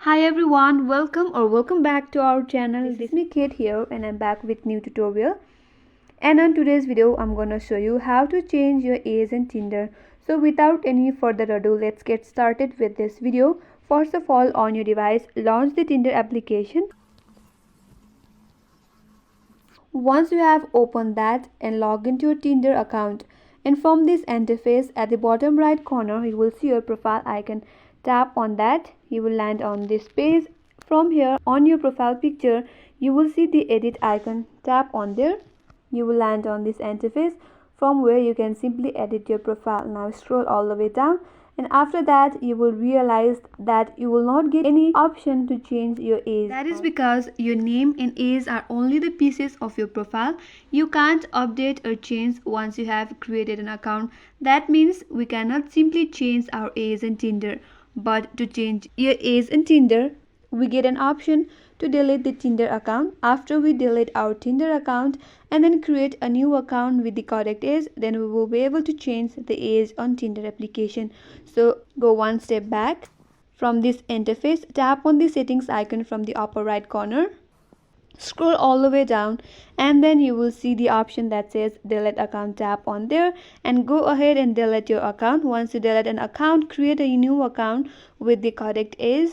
Hi everyone, welcome back to our channel. This is me Kate here and I'm back with new tutorial. And on today's video I'm gonna show you how to change your age in Tinder. So without any further ado, let's get started with this video. First of all, on your device, launch the Tinder application. Once you have opened that, and log into your Tinder account, and from this interface at the bottom right corner you will see your profile icon. Tap on that, you will land on this page. From here, on your profile picture you will see the edit icon. Tap on there, you will land on this interface from where you can simply edit your profile. Now scroll all the way down, and after that you will realize that you will not get any option to change your age. That is because your name and age are only the pieces of your profile. You can't update or change once you have created an account. That means we cannot simply change our age in Tinder. But to change your age in Tinder, we get an option to delete the Tinder account. After we delete our Tinder account and then create a new account with the correct age, then we will be able to change the age on Tinder application. So go one step back. From this interface, tap on the settings icon from the upper right corner. Scroll all the way down and then you will see the option that says delete account. Tap on there and go ahead and delete your account. Once you delete an account, create a new account with the correct age.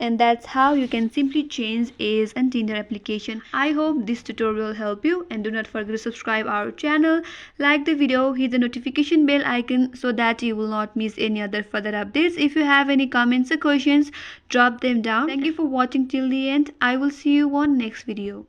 And that's how you can simply change age and Tinder application. I hope this tutorial helped you, and do not forget to subscribe our channel, like the video, hit the notification bell icon so that you will not miss any other further updates. If you have any comments or questions, drop them down. Thank you for watching till the end. I will see you on next video.